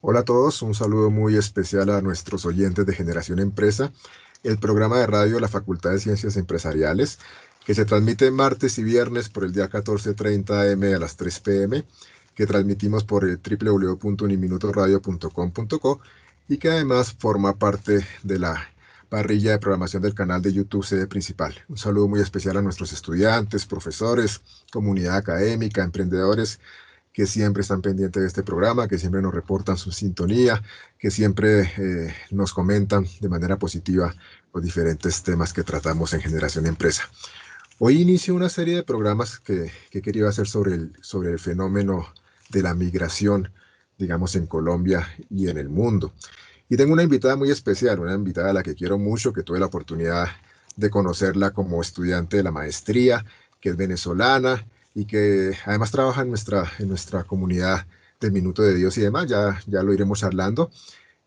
Hola a todos, un saludo muy especial a nuestros oyentes de Generación Empresa, el programa de radio de la Facultad de Ciencias Empresariales, que se transmite martes y viernes por el día 14:30 am a las 3 p.m., que transmitimos por el www.uniminutoradio.com.co y que además forma parte de la parrilla de programación del canal de YouTube sede principal. Un saludo muy especial a nuestros estudiantes, profesores, comunidad académica, emprendedores que siempre están pendientes de este programa, que siempre nos reportan su sintonía, que siempre nos comentan de manera positiva los diferentes temas que tratamos en Generación Empresa. Hoy inicio una serie de programas que quería hacer sobre el fenómeno de la migración, digamos, en Colombia y en el mundo. Y tengo una invitada muy especial, una invitada a la que quiero mucho, que tuve la oportunidad de conocerla como estudiante de la maestría, que es venezolana y que además trabaja en nuestra comunidad del Minuto de Dios y demás. Ya lo iremos charlando,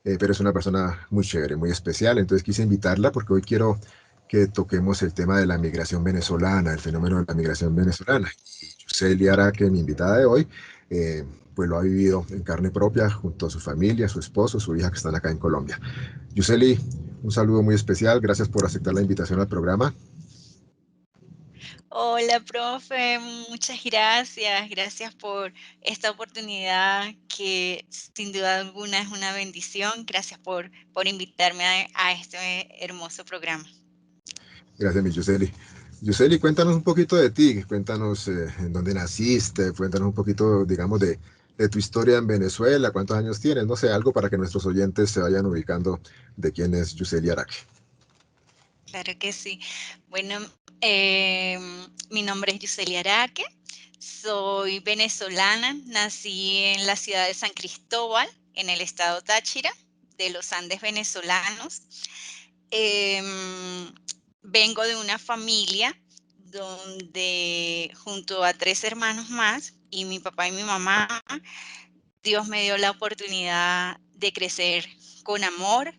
pero es una persona muy chévere, muy especial. Entonces quise invitarla porque hoy quiero que toquemos el tema de la migración venezolana, el fenómeno de la migración venezolana. Y Yuseli Araque, mi invitada de hoy, eh, pues lo ha vivido en carne propia junto a su familia, su esposo, su hija que están acá en Colombia. Yuseli, un saludo muy especial. Gracias por aceptar la invitación al programa. Hola, profe, muchas gracias. Gracias por esta oportunidad que sin duda alguna es una bendición. Gracias por invitarme a este hermoso programa. Gracias, mi Yuseli. Yuseli, cuéntanos un poquito de ti, cuéntanos en dónde naciste, cuéntanos un poquito, digamos, de tu historia en Venezuela, cuántos años tienes, no sé, algo para que nuestros oyentes se vayan ubicando de quién es Yuseli Araque. Claro que sí. Bueno, mi nombre es Yuseli Araque, soy venezolana, nací en la ciudad de San Cristóbal, en el estado Táchira, de los Andes venezolanos. Em, Vengo de una familia donde junto a 3 hermanos más y mi papá y mi mamá, Dios me dio la oportunidad de crecer con amor,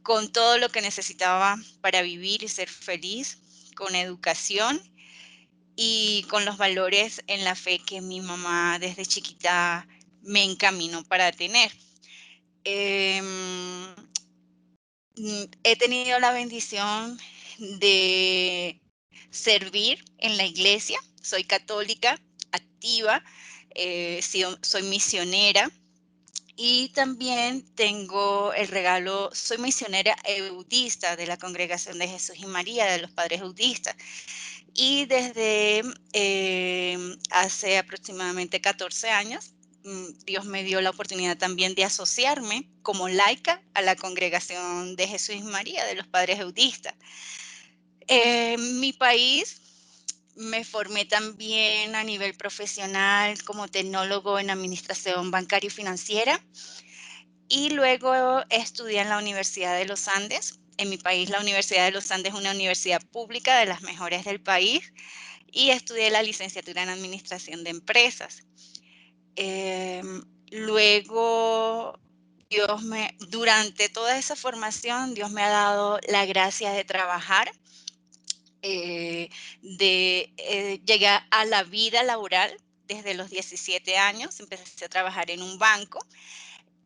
con todo lo que necesitaba para vivir y ser feliz, con educación y con los valores en la fe que mi mamá desde chiquita me encaminó para tener. Em, He tenido la bendición de servir en la iglesia, soy católica activa, soy misionera y también tengo el regalo, soy misionera eudista de la Congregación de Jesús y María, de los Padres Eudistas. Y desde hace aproximadamente 14 años, Dios me dio la oportunidad también de asociarme como laica a la Congregación de Jesús y María de los Padres Eudistas. En mi país me formé también a nivel profesional como tecnólogo en administración bancaria y financiera y luego estudié en la Universidad de los Andes. En mi país la Universidad de los Andes es una universidad pública de las mejores del país y estudié la licenciatura en administración de empresas. Luego, durante toda esa formación, Dios me ha dado la gracia de trabajar, llegué a la vida laboral desde los 17 años, empecé a trabajar en un banco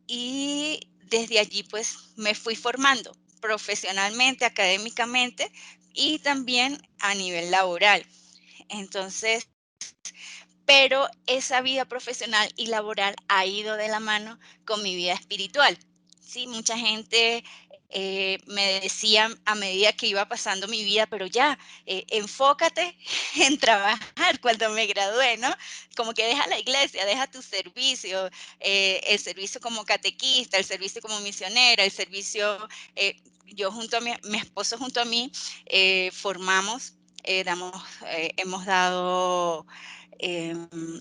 y desde allí pues me fui formando profesionalmente, académicamente y también a nivel laboral. Entonces, pero esa vida profesional y laboral ha ido de la mano con mi vida espiritual. Sí, mucha gente me decía a medida que iba pasando mi vida, pero ya, enfócate en trabajar cuando me gradué, ¿no? Como que deja la iglesia, deja tu servicio, el servicio como catequista, el servicio como misionera, el servicio, yo junto a mi esposo junto a mí, formamos, hemos dado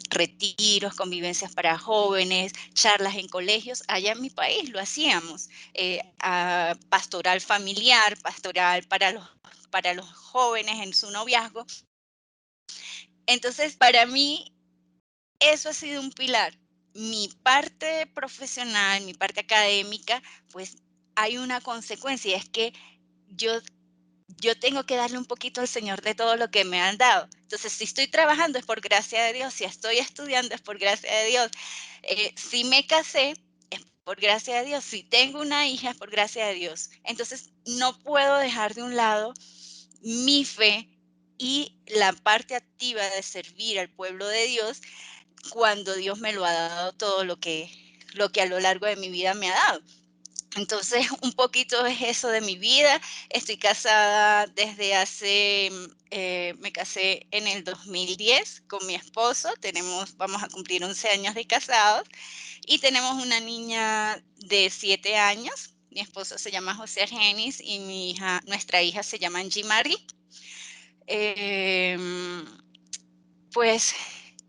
retiros, convivencias para jóvenes, charlas en colegios. Allá en mi país lo hacíamos. Pastoral familiar, pastoral para los jóvenes en su noviazgo. Entonces, para mí, eso ha sido un pilar. Mi parte profesional, mi parte académica, pues hay una consecuencia, es que yo yo tengo que darle un poquito al Señor de todo lo que me han dado. Entonces, si estoy trabajando es por gracia de Dios, si estoy estudiando es por gracia de Dios. Si me casé es por gracia de Dios. Si tengo una hija, es por gracia de Dios. Entonces, no puedo dejar de un lado mi fe y la parte activa de servir al pueblo de Dios cuando Dios me lo ha dado todo lo que a lo largo de mi vida me ha dado. Entonces, un poquito es eso de mi vida. Estoy casada desde me casé en el 2010 con mi esposo. Vamos a cumplir 11 años de casados y tenemos una niña de 7 años. Mi esposo se llama José Argenis y nuestra hija se llama Angie Marie. Pues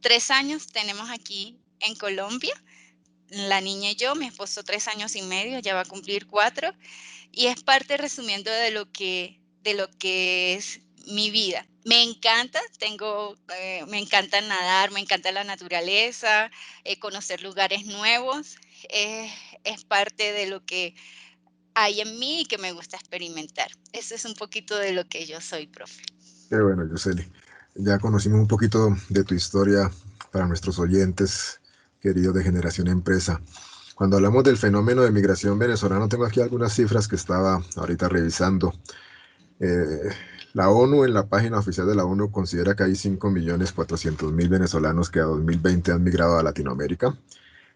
3 años tenemos aquí en Colombia. La niña y yo, mi esposo 3 años y medio, ya va a cumplir 4, y es parte, resumiendo, de lo que es mi vida. Me encanta, me encanta nadar, me encanta la naturaleza, conocer lugares nuevos, es parte de lo que hay en mí y que me gusta experimentar. Eso es un poquito de lo que yo soy, profe. Qué bueno, Yoseli. Ya conocimos un poquito de tu historia para nuestros oyentes, queridos de Generación Empresa. Cuando hablamos del fenómeno de migración venezolana, tengo aquí algunas cifras que estaba ahorita revisando. Eh, la ONU, en la página oficial de la ONU, considera que hay 5.400.000 venezolanos que a 2020 han migrado a Latinoamérica.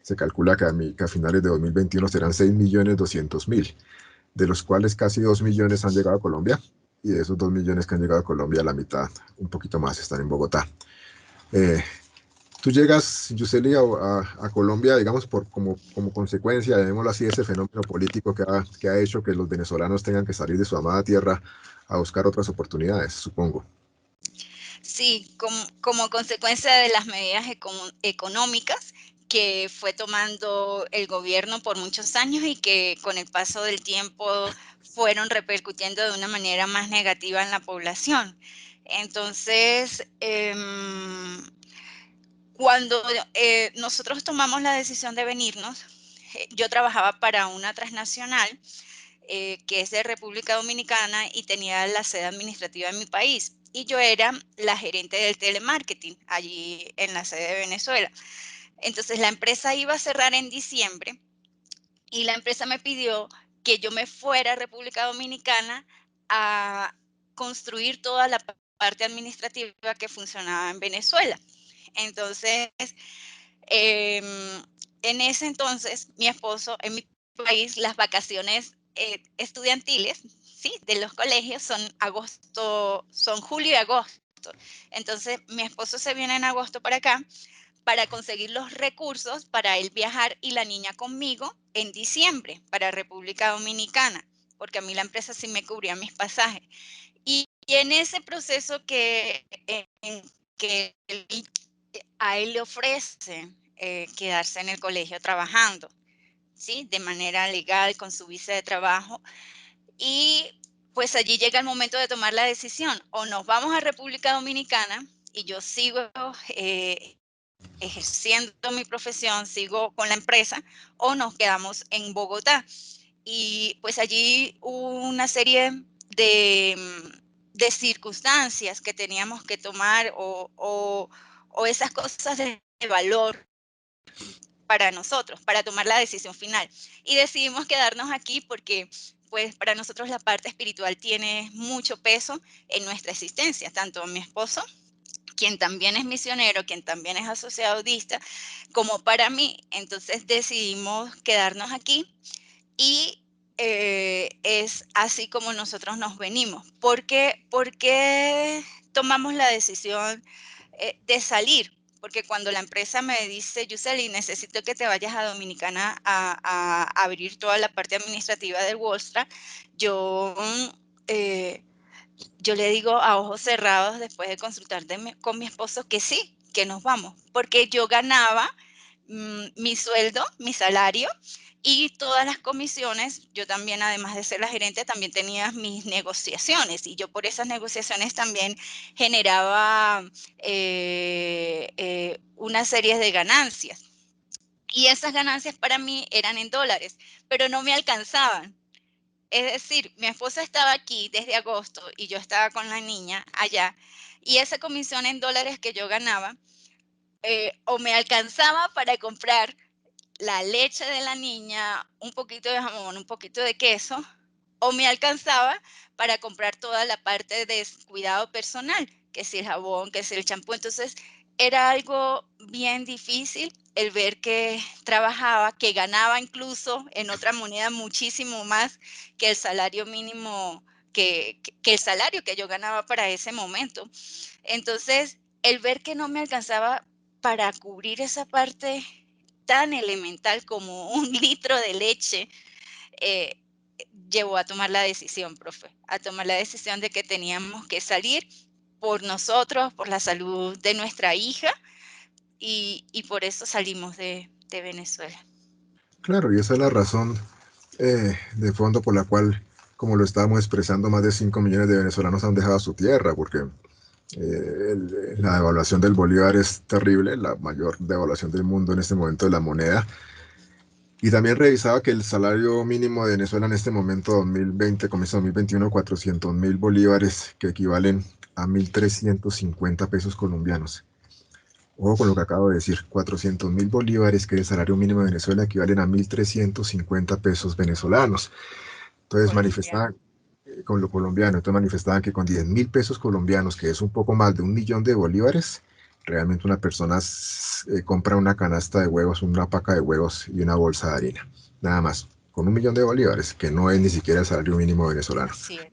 Se calcula que a finales de 2021 serán 6.200.000, de los cuales casi 2 millones han llegado a Colombia. Y de esos 2 millones que han llegado a Colombia, la mitad, un poquito más, están en Bogotá. Eh, Tú llegas, Yuseli, a Colombia, digamos, como consecuencia, llamémoslo así, de ese fenómeno político que ha hecho que los venezolanos tengan que salir de su amada tierra a buscar otras oportunidades, supongo. Sí, como consecuencia de las medidas económicas que fue tomando el gobierno por muchos años y que con el paso del tiempo fueron repercutiendo de una manera más negativa en la población. Entonces, cuando nosotros tomamos la decisión de venirnos, yo trabajaba para una transnacional que es de República Dominicana y tenía la sede administrativa en mi país. Y yo era la gerente del telemarketing allí en la sede de Venezuela. Entonces la empresa iba a cerrar en diciembre y la empresa me pidió que yo me fuera a República Dominicana a construir toda la parte administrativa que funcionaba en Venezuela. Entonces, en ese entonces, mi esposo, en mi país, las vacaciones estudiantiles, ¿sí?, de los colegios son julio y agosto. Entonces, mi esposo se viene en agosto para acá para conseguir los recursos para él viajar y la niña conmigo en diciembre para República Dominicana, porque a mí la empresa sí me cubría mis pasajes. Y en ese proceso que a él le ofrecen quedarse en el colegio trabajando, ¿sí?, de manera legal, con su visa de trabajo. Y pues allí llega el momento de tomar la decisión: o nos vamos a República Dominicana y yo sigo ejerciendo mi profesión, sigo con la empresa, o nos quedamos en Bogotá. Y pues allí hubo una serie de, de circunstancias que teníamos que tomar, o esas cosas de valor para nosotros, para tomar la decisión final. Y decidimos quedarnos aquí porque pues para nosotros la parte espiritual tiene mucho peso en nuestra existencia, tanto mi esposo, quien también es misionero, quien también es asociado audista, como para mí. Entonces decidimos quedarnos aquí y es así como nosotros nos venimos. ¿Por qué tomamos la decisión de salir? Porque cuando la empresa me dice: Yuseli, necesito que te vayas a Dominicana a abrir toda la parte administrativa del Wallstrat, yo, eh, yo le digo a ojos cerrados, después de consultar con mi esposo, que sí, que nos vamos, porque yo ganaba mi sueldo, mi salario y todas las comisiones. Yo también, además de ser la gerente, también tenía mis negociaciones, y yo por esas negociaciones también generaba una serie de ganancias. Y esas ganancias para mí eran en dólares, pero no me alcanzaban. Es decir, mi esposa estaba aquí desde agosto y yo estaba con la niña allá, y esa comisión en dólares que yo ganaba o me alcanzaba para comprar la leche de la niña, un poquito de jamón, un poquito de queso, o me alcanzaba para comprar toda la parte de cuidado personal, que si el jabón, que si el champú. Entonces era algo bien difícil el ver que trabajaba, que ganaba incluso en otra moneda muchísimo más que el salario mínimo, que el salario que yo ganaba para ese momento. Entonces, el ver que no me alcanzaba para cubrir esa parte tan elemental como un litro de leche, eh, llevó a tomar la decisión, profe, a tomar la decisión de que teníamos que salir por nosotros, por la salud de nuestra hija, y por eso salimos de Venezuela. Claro, y esa es la razón de fondo por la cual, como lo estábamos expresando, más de 5 millones de venezolanos han dejado su tierra, porque la devaluación del bolívar es terrible, la mayor devaluación del mundo en este momento de la moneda. Y también revisaba que el salario mínimo de Venezuela en este momento, 2020, comienzo 2021, 400.000 bolívares, que equivalen a 1.350 pesos colombianos. Ojo con lo que acabo de decir, 400.000 bolívares, que es el salario mínimo de Venezuela, equivalen a 1.350 pesos venezolanos. Entonces Colombiano. manifestaban, con lo colombiano, entonces manifestaban que con 10.000 pesos colombianos, que es un poco más de 1 millón de bolívares, realmente una persona compra una canasta de huevos, una paca de huevos y una bolsa de harina. Nada más, con 1 millón de bolívares, que no es ni siquiera el salario mínimo venezolano. Así es.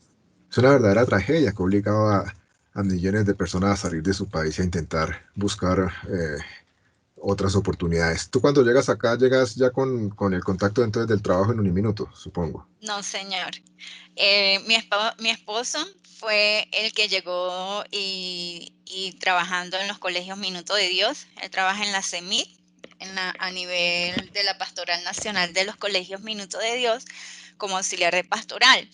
Es una verdadera tragedia que obligaba a millones de personas a salir de su país e intentar buscar otras oportunidades. Tú cuando llegas acá, llegas ya con el contacto entonces del trabajo en Uniminuto, supongo. No, señor. Mi esposo fue el que llegó y trabajando en los colegios Minuto de Dios. Él trabaja en la CEMIC, a nivel de la Pastoral Nacional de los Colegios Minuto de Dios, como auxiliar de pastoral.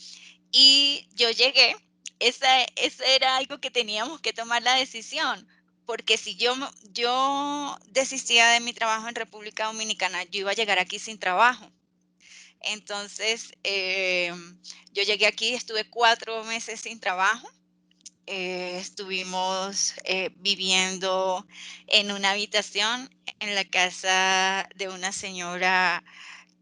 Y yo llegué, esa era algo que teníamos que tomar la decisión, porque si yo desistía de mi trabajo en República Dominicana, yo iba a llegar aquí sin trabajo. Entonces, yo llegué aquí, estuve 4 meses sin trabajo. Estuvimos viviendo en una habitación en la casa de una señora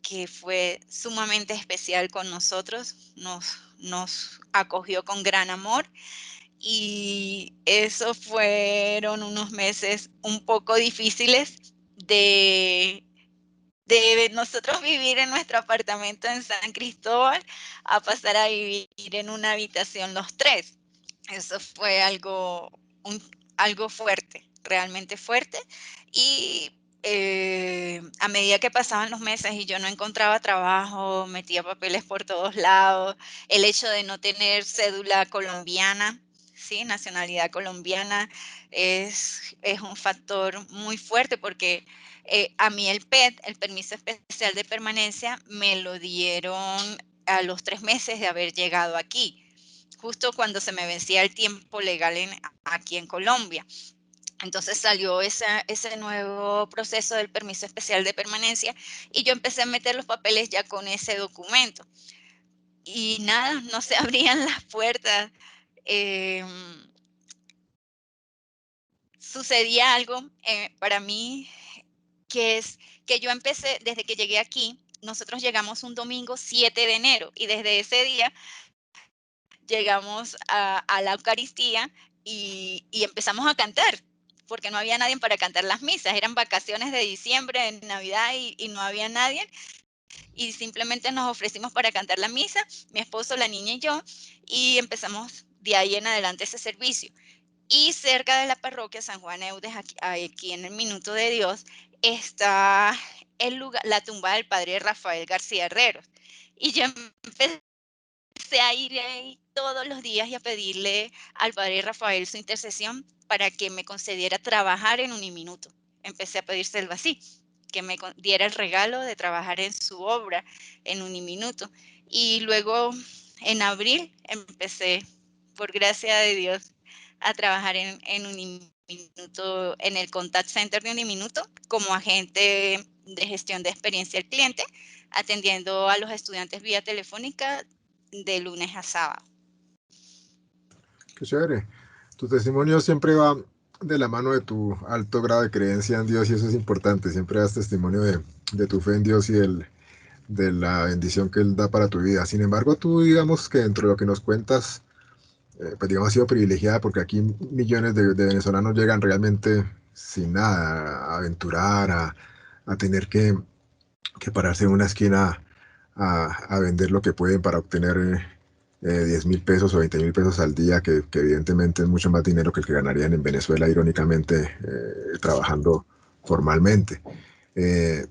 que fue sumamente especial con nosotros, nos acogió con gran amor, y eso fueron unos meses un poco difíciles de nosotros vivir en nuestro apartamento en San Cristóbal a pasar a vivir en una habitación los tres. Eso fue algo fuerte, realmente fuerte. Y a medida que pasaban los meses y yo no encontraba trabajo, metía papeles por todos lados, el hecho de no tener cédula colombiana, ¿sí? Nacionalidad colombiana, es un factor muy fuerte, porque a mí el PET, el permiso especial de permanencia, me lo dieron a los 3 meses de haber llegado aquí, justo cuando se me vencía el tiempo legal aquí en Colombia. Entonces salió ese nuevo proceso del permiso especial de permanencia y yo empecé a meter los papeles ya con ese documento. Y nada, no se abrían las puertas. Eh, Sucedía algo para mí, que es que yo empecé, desde que llegué aquí, nosotros llegamos un domingo 7 de enero y desde ese día llegamos a la Eucaristía y empezamos a cantar, porque no había nadie para cantar las misas. Eran vacaciones de diciembre, en Navidad, y no había nadie. Y simplemente nos ofrecimos para cantar la misa, mi esposo, la niña y yo, y empezamos de ahí en adelante ese servicio. Y cerca de la parroquia San Juan Eudes, aquí en el Minuto de Dios, está la tumba del padre Rafael García Herreros. Y yo empecé a ir ahí todos los días y a pedirle al padre Rafael su intercesión para que me concediera trabajar en Uniminuto. Empecé a pedírselo así, que me diera el regalo de trabajar en su obra en Uniminuto. Y luego en abril empecé, por gracia de Dios, a trabajar en Uniminuto, en el Contact Center de Uniminuto, como agente de gestión de experiencia al cliente, atendiendo a los estudiantes vía telefónica de lunes a sábado. Qué chévere. Tu testimonio siempre va de la mano de tu alto grado de creencia en Dios y eso es importante. Siempre das testimonio de tu fe en Dios y de la bendición que Él da para tu vida. Sin embargo, tú digamos que dentro de lo que nos cuentas, pues digamos, has sido privilegiada porque aquí millones de venezolanos llegan realmente sin nada, a aventurar, a tener que pararse en una esquina a vender lo que pueden para obtener 10.000 pesos o 20.000 pesos al día, que evidentemente es mucho más dinero que el que ganarían en Venezuela, irónicamente, trabajando formalmente. Eh,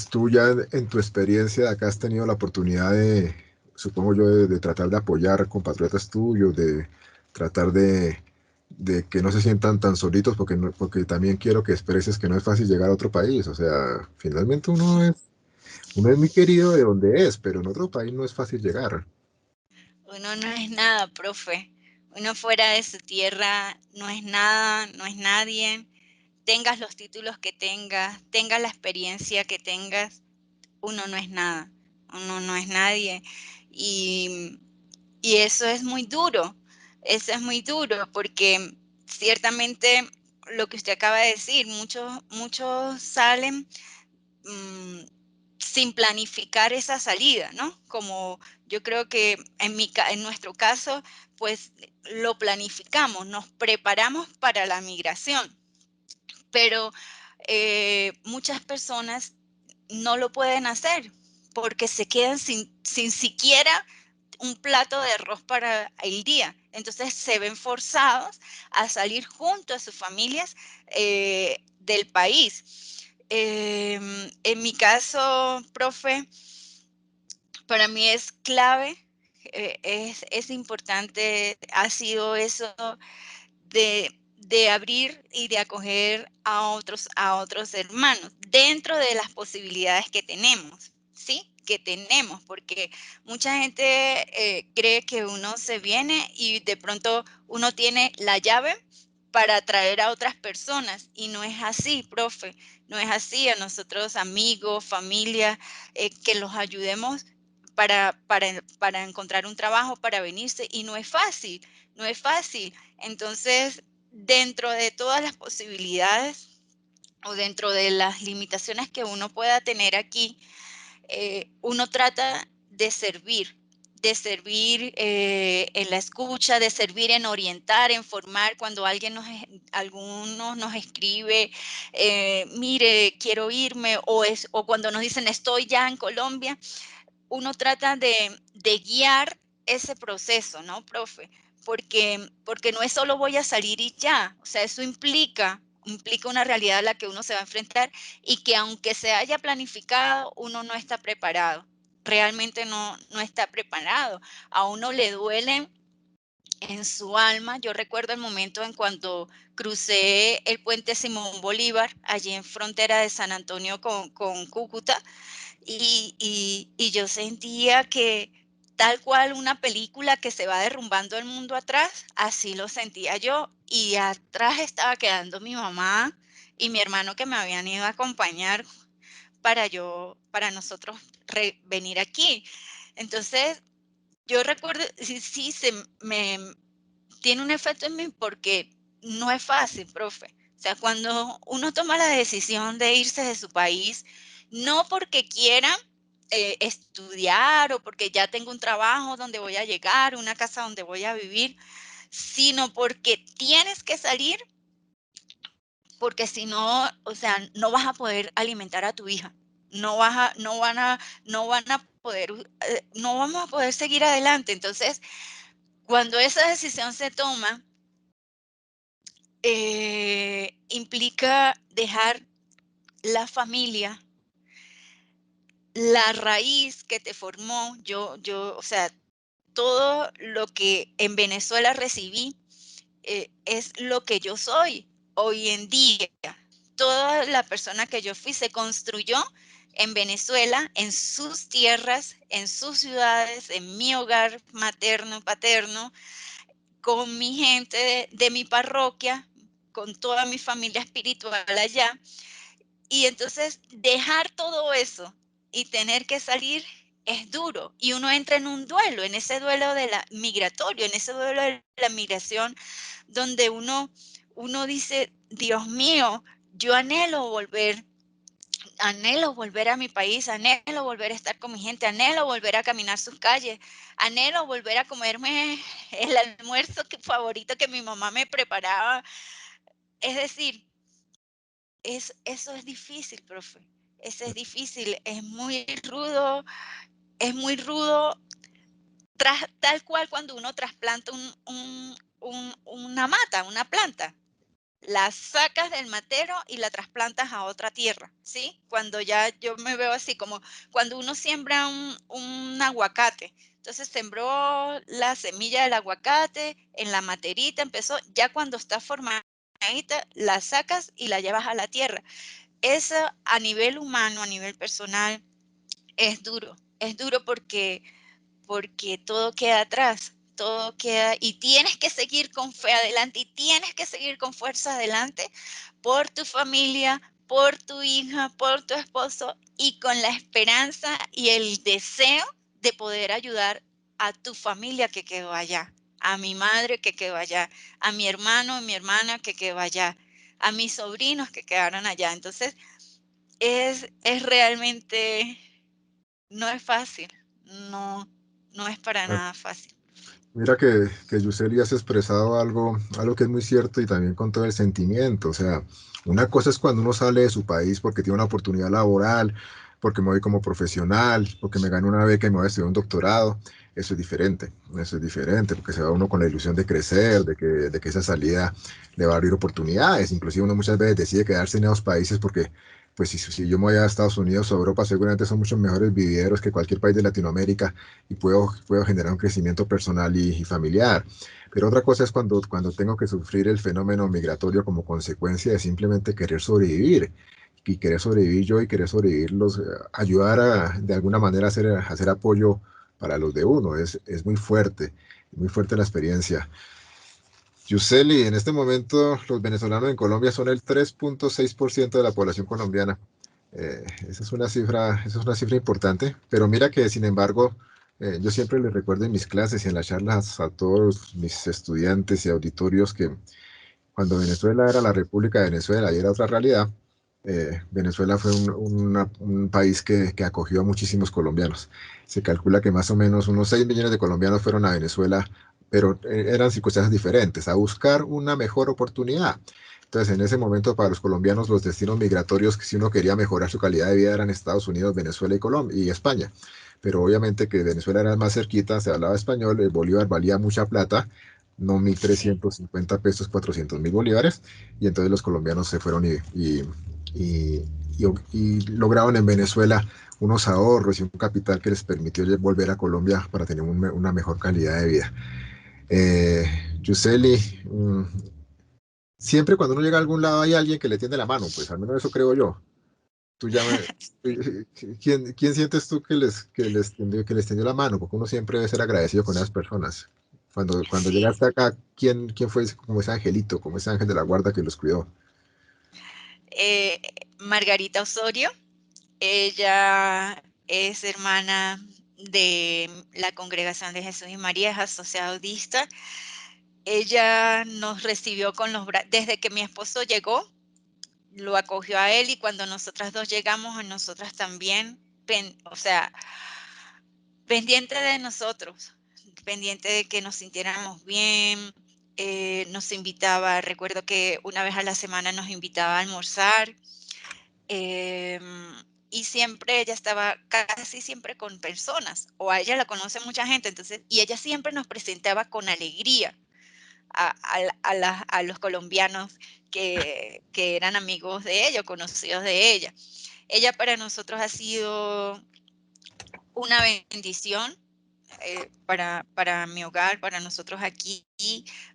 tú ya en tu experiencia de acá has tenido la oportunidad de, supongo yo, de tratar de apoyar compatriotas tuyos, de tratar de que no se sientan tan solitos, porque, porque también quiero que expreses que no es fácil llegar a otro país. O sea, finalmente uno es muy querido de donde es, pero en otro país no es fácil llegar. Uno no es nada, profe. Uno fuera de su tierra no es nada, no es nadie. Tengas los títulos que tengas la experiencia que tengas, uno no es nada, uno no es nadie. Y, y eso es muy duro, eso es muy duro porque ciertamente lo que usted acaba de decir, muchos salen mm, sin planificar esa salida, ¿no? Como yo creo que en nuestro caso, pues lo planificamos, nos preparamos para la migración, pero muchas personas no lo pueden hacer porque se quedan sin siquiera un plato de arroz para el día. Entonces se ven forzados a salir junto a sus familias del país. En mi caso, profe, para mí es clave, es importante, ha sido eso de abrir y de acoger a otros hermanos dentro de las posibilidades que tenemos, ¿sí? Que tenemos, porque mucha gente cree que uno se viene y de pronto uno tiene la llave para atraer a otras personas y no es así, profe, no es así. A nosotros, amigos, familia, que los ayudemos para encontrar un trabajo, para venirse y no es fácil, no es fácil. Entonces, dentro de todas las posibilidades o dentro de las limitaciones que uno pueda tener aquí, uno trata de servir en la escucha, de servir en orientar, en formar. Cuando algunos nos escribe, mire, quiero irme, o cuando nos dicen estoy ya en Colombia, uno trata de guiar ese proceso, ¿no, profe? Porque no es solo voy a salir y ya, o sea, eso implica una realidad a la que uno se va a enfrentar y que aunque se haya planificado, uno no está preparado, realmente no está preparado. A uno le duele en su alma. Yo recuerdo el momento en cuando crucé el puente Simón Bolívar, allí en frontera de San Antonio con Cúcuta, y yo sentía que tal cual una película que se va derrumbando el mundo atrás, así lo sentía yo. Y atrás estaba quedando mi mamá y mi hermano que me habían ido a acompañar para nosotros venir aquí. Entonces, yo recuerdo, sí, sí, tiene un efecto en mí porque no es fácil, profe. O sea, cuando uno toma la decisión de irse de su país, no porque quiera estudiar o porque ya tengo un trabajo donde voy a llegar, una casa donde voy a vivir, sino porque tienes que salir, porque si no, o sea, no vas a poder alimentar a tu hija. No van a poder, no vamos a poder seguir adelante. Entonces, cuando esa decisión se toma, implica dejar la familia, la raíz que te formó. O sea, todo lo que en Venezuela recibí es lo que yo soy hoy en día. Toda la persona que yo fui se construyó en Venezuela, en sus tierras, en sus ciudades, en mi hogar materno, paterno, con mi gente de mi parroquia, con toda mi familia espiritual allá. Y entonces dejar todo eso y tener que salir es duro. Y uno entra en un duelo, en ese duelo de la migratorio, en ese duelo de la migración, donde uno dice, Dios mío, yo anhelo volver anhelo volver a mi país, anhelo volver a estar con mi gente, anhelo volver a caminar sus calles, anhelo volver a comerme el almuerzo favorito que mi mamá me preparaba. Es decir, eso es difícil, profe. Eso es difícil, es muy rudo, tal cual cuando uno trasplanta una mata, una planta. La sacas del matero y la trasplantas a otra tierra, ¿sí? Cuando ya yo me veo así como cuando uno siembra un aguacate. Entonces sembró la semilla del aguacate en la materita, empezó, ya cuando está formadita, la sacas y la llevas a la tierra. Eso a nivel humano, a nivel personal, es duro porque todo queda atrás, todo queda y tienes que seguir con fe adelante y tienes que seguir con fuerza adelante por tu familia, por tu hija, por tu esposo y con la esperanza y el deseo de poder ayudar a tu familia que quedó allá, a mi madre que quedó allá, a mi hermano y mi hermana que quedó allá, a mis sobrinos que quedaron allá. Entonces, es realmente, no es fácil, no, no es para nada fácil. Mira que Yuseli has expresado algo que es muy cierto y también con todo el sentimiento. O sea, una cosa es cuando uno sale de su país porque tiene una oportunidad laboral, porque me voy como profesional, porque me gano una beca y me voy a estudiar un doctorado. Eso es diferente, porque se va uno con la ilusión de crecer, de que esa salida le va a abrir oportunidades. Inclusive uno muchas veces decide quedarse en esos países porque, pues si yo me voy a Estados Unidos o Europa, seguramente son muchos mejores viveros que cualquier país de Latinoamérica y puedo generar un crecimiento personal y familiar. Pero otra cosa es cuando tengo que sufrir el fenómeno migratorio como consecuencia de simplemente querer sobrevivir. Y querer sobrevivir yo y querer sobrevivir ayudar de alguna manera a hacer apoyo para los de uno. Es muy fuerte la experiencia. Yuseli, en este momento los venezolanos en Colombia son el 3,6% de la población colombiana. Esa es una cifra importante, pero mira que sin embargo, yo siempre les recuerdo en mis clases y en las charlas a todos mis estudiantes y auditorios que cuando Venezuela era la República de Venezuela y era otra realidad, Venezuela fue un país que acogió a muchísimos colombianos. Se calcula que más o menos unos 6 millones de colombianos fueron a Venezuela, pero eran circunstancias diferentes, a buscar una mejor oportunidad. Entonces, en ese momento, para los colombianos, los destinos migratorios, que si uno quería mejorar su calidad de vida, eran Estados Unidos, Venezuela y Colombia y España. Pero obviamente que Venezuela era más cerquita, se hablaba español, el bolívar valía mucha plata, no mil Sí. trescientos cincuenta pesos, 400.000 bolívares, y entonces los colombianos se fueron y, y lograron en Venezuela unos ahorros y un capital que les permitió volver a Colombia para tener una mejor calidad de vida. Eh, Yuseli, siempre cuando uno llega a algún lado hay alguien que le tiende la mano, pues al menos eso creo yo. Tú ya Sí. ¿quién sientes tú que les tendió la mano? Porque uno siempre debe ser agradecido con esas personas. Cuando Sí. llegaste acá, ¿quién fue como ese angelito, como ese ángel de la guarda que los cuidó? Eh, Margarita Osorio, ella es hermana de la Congregación de Jesús y María, es asociada audista. Ella nos recibió con los brazos, desde que mi esposo llegó, lo acogió a él y cuando nosotras dos llegamos, a nosotras también, o sea, pendiente de nosotros, pendiente de que nos sintiéramos bien, nos invitaba, recuerdo que una vez a la semana nos invitaba a almorzar, y siempre ella estaba casi siempre con personas, o a ella la conoce mucha gente, entonces, y ella siempre nos presentaba con alegría a los colombianos que eran amigos de ella, o conocidos de ella. Ella para nosotros ha sido una bendición, para mi hogar, para nosotros aquí,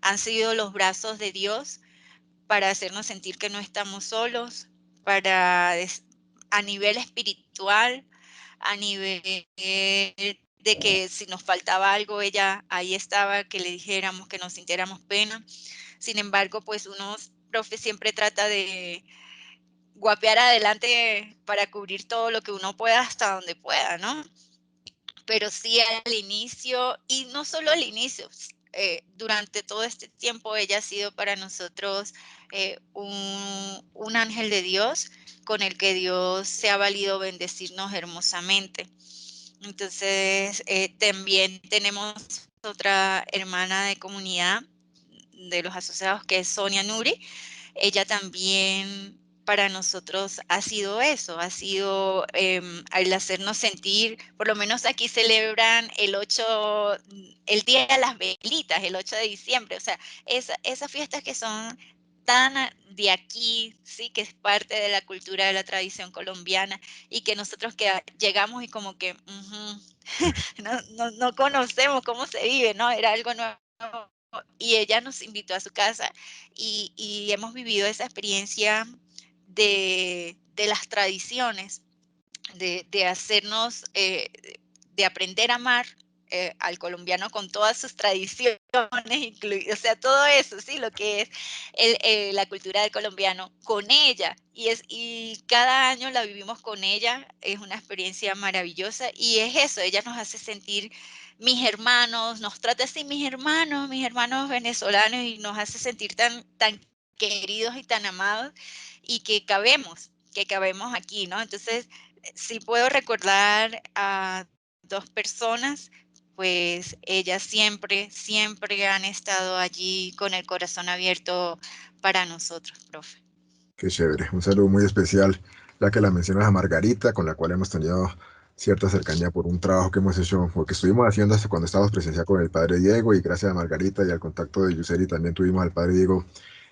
han sido los brazos de Dios para hacernos sentir que no estamos solos, a nivel espiritual, a nivel de que si nos faltaba algo, ella ahí estaba, que le dijéramos, que nos sintiéramos pena. Sin embargo, pues uno, profe, siempre trata de guapear adelante para cubrir todo lo que uno pueda hasta donde pueda, ¿no? Pero sí al inicio, y no solo al inicio, durante todo este tiempo ella ha sido para nosotros un ángel de Dios con el que Dios se ha valido bendecirnos hermosamente. Entonces, también tenemos otra hermana de comunidad de los asociados que es Sonia Nuri. Ella también para nosotros ha sido eso, ha sido el hacernos sentir, por lo menos aquí celebran el Día de las Velitas, el 8 de diciembre, o sea, esas fiestas que son tan de aquí, sí, que es parte de la cultura, de la tradición colombiana, y que nosotros que llegamos y como que no conocemos cómo se vive, ¿no? Era algo nuevo. Y ella nos invitó a su casa y hemos vivido esa experiencia de las tradiciones, de hacernos, de aprender a amar al colombiano con todas sus tradiciones, o sea, todo eso, sí, lo que es la cultura del colombiano con ella. Y cada año la vivimos con ella, es una experiencia maravillosa y es eso, ella nos hace sentir mis hermanos, nos trata así mis hermanos venezolanos y nos hace sentir tan queridos y tan amados y que cabemos aquí, ¿no? Entonces, si puedo recordar a dos personas, pues ellas siempre han estado allí con el corazón abierto para nosotros, profe. Qué chévere. Un saludo muy especial, ya que la mencionas a Margarita, con la cual hemos tenido cierta cercanía por un trabajo que hemos hecho, o que estuvimos haciendo hasta cuando estábamos presencial con el padre Diego, y gracias a Margarita y al contacto de Yuseli también tuvimos al padre Diego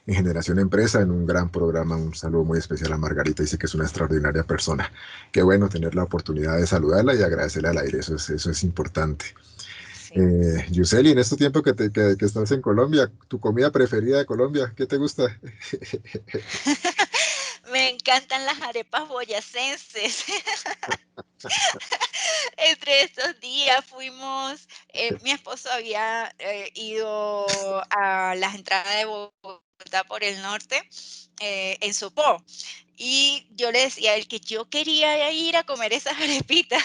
en Generación Empresa en un gran programa. Un saludo muy especial a Margarita, dice que es una extraordinaria persona. Qué bueno tener la oportunidad de saludarla y agradecerle al aire, eso es importante. Sí. Yuseli, en este tiempo que estás en Colombia, ¿tu comida preferida de Colombia, qué te gusta? Me encantan las arepas boyacenses. Entre estos días fuimos, mi esposo había ido a las entradas de Bogotá por el norte, en Sopó. Y yo le decía a él que yo quería ir a comer esas arepitas.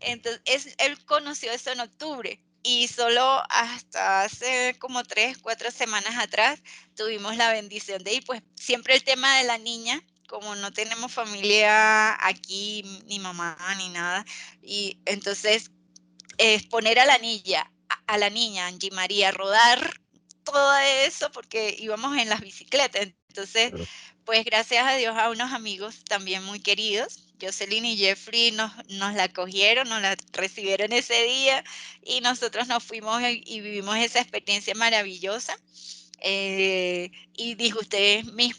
Entonces, él conoció eso en octubre y solo hasta hace como 3, 4 semanas atrás tuvimos la bendición de ir, pues siempre el tema de la niña, como no tenemos familia aquí, ni mamá, ni nada, y entonces es poner a la niña Angie María, a rodar todo eso porque íbamos en las bicicletas. Entonces, pues gracias a Dios a unos amigos también muy queridos, Jocelyn y Jeffrey nos la cogieron, nos la recibieron ese día y nosotros nos fuimos y vivimos esa experiencia maravillosa. Y dijo usted, mis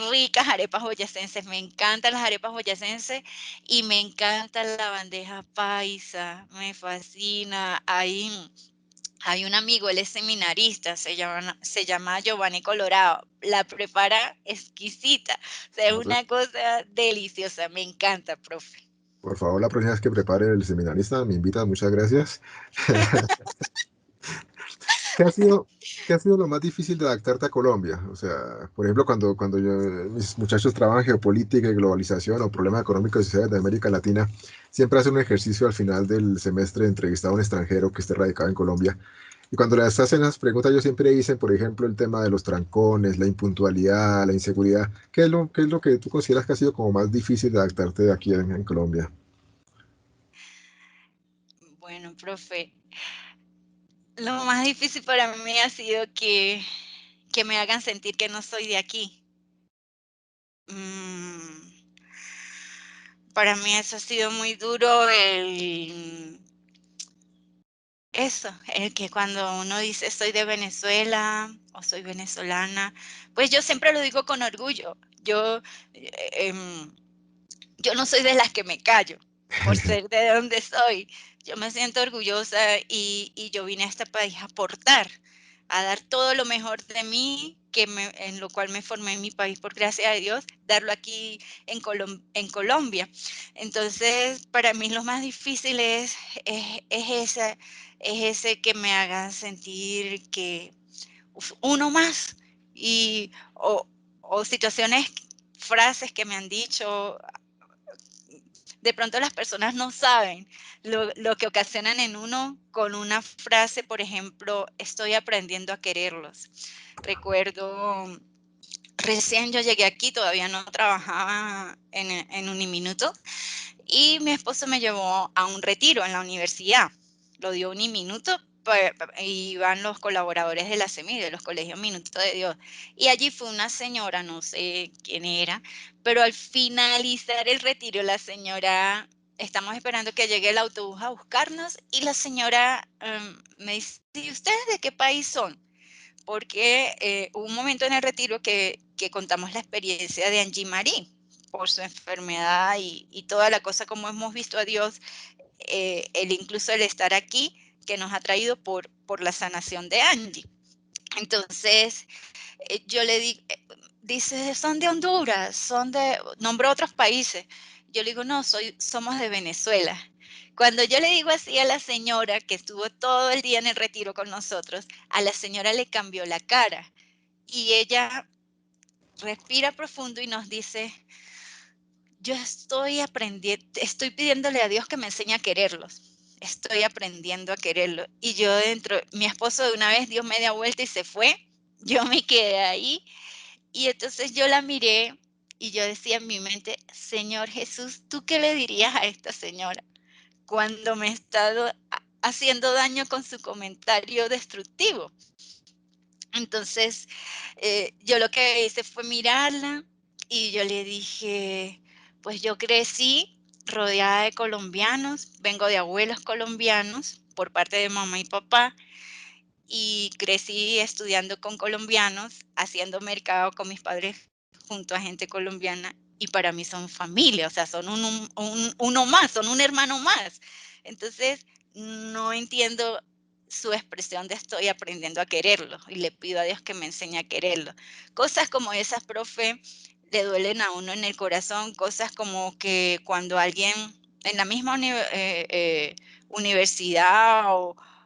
ricas arepas boyacenses, me encantan las arepas boyacenses y me encanta la bandeja paisa, me fascina. Hay un amigo, él es seminarista, se llama Giovanni Colorado, la prepara exquisita, o sea, es Entonces, una cosa deliciosa, me encanta, profe. por favor, la próxima vez que prepare el seminarista, me invita, muchas gracias. ¿Qué ha sido, qué ha sido lo más difícil de adaptarte a Colombia? O sea, por ejemplo, mis muchachos trabajan geopolítica y globalización o problemas económicos y sociales de América Latina, siempre hacen un ejercicio al final del semestre de entrevistar a un extranjero que esté radicado en Colombia. Y cuando les hacen las preguntas, ellos siempre dicen, por ejemplo, el tema de los trancones, la impuntualidad, la inseguridad. Qué es lo que tú consideras que ha sido como más difícil de adaptarte de aquí en Colombia? Bueno, profe, lo más difícil para mí ha sido que me hagan sentir que no soy de aquí. Mm, para mí eso ha sido muy duro el que cuando uno dice soy de Venezuela o soy venezolana, pues yo siempre lo digo con orgullo. Eh, em, yo no soy de las que me callo por ser de donde soy. Yo me siento orgullosa y yo vine a este país a aportar, a dar todo lo mejor de mí, en lo cual me formé en mi país, por gracia de Dios, darlo aquí en Colombia. Entonces, para mí lo más difícil es ese que me hagan sentir que uno más y, o situaciones, frases que me han dicho de pronto las personas no saben lo que ocasionan en uno con una frase, por ejemplo, estoy aprendiendo a quererlos. Recuerdo, recién yo llegué aquí, todavía no trabajaba en Uniminuto, y mi esposo me llevó a un retiro en la universidad. Lo dio Uniminuto, y van los colaboradores de la SEMI, de los colegios Minuto de Dios. Y allí fue una señora, no sé quién era, pero al finalizar el retiro, la señora, estamos esperando que llegue el autobús a buscarnos, y la señora me dice, ¿y ustedes de qué país son? Porque hubo un momento en el retiro que contamos la experiencia de Angie Marie por su enfermedad y toda la cosa, como hemos visto a Dios, incluso el estar aquí, que nos ha traído por la sanación de Angie. Entonces, yo le digo, dice, son de Honduras, nombró otros países. Yo le digo, no, somos de Venezuela. Cuando yo le digo así a la señora que estuvo todo el día en el retiro con nosotros, a la señora le cambió la cara y ella respira profundo y nos dice, yo estoy aprendiendo, estoy pidiéndole a Dios que me enseñe a quererlos. Estoy aprendiendo a quererlo. Y yo dentro, mi esposo de una vez dio media vuelta y se fue. Yo me quedé ahí. Y entonces yo la miré y yo decía en mi mente, Señor Jesús, ¿tú qué le dirías a esta señora cuando me está haciendo daño con su comentario destructivo? Entonces, yo lo que hice fue mirarla y yo le dije, pues yo crecí rodeada de colombianos, vengo de abuelos colombianos por parte de mamá y papá, y crecí estudiando con colombianos, haciendo mercado con mis padres junto a gente colombiana, y para mí son familia, o sea, son uno más, son un hermano más. Entonces, no entiendo su expresión de estoy aprendiendo a quererlo y le pido a Dios que me enseñe a quererlo. Cosas como esas, profe, le duelen a uno en el corazón, cosas como que cuando alguien en la misma universidad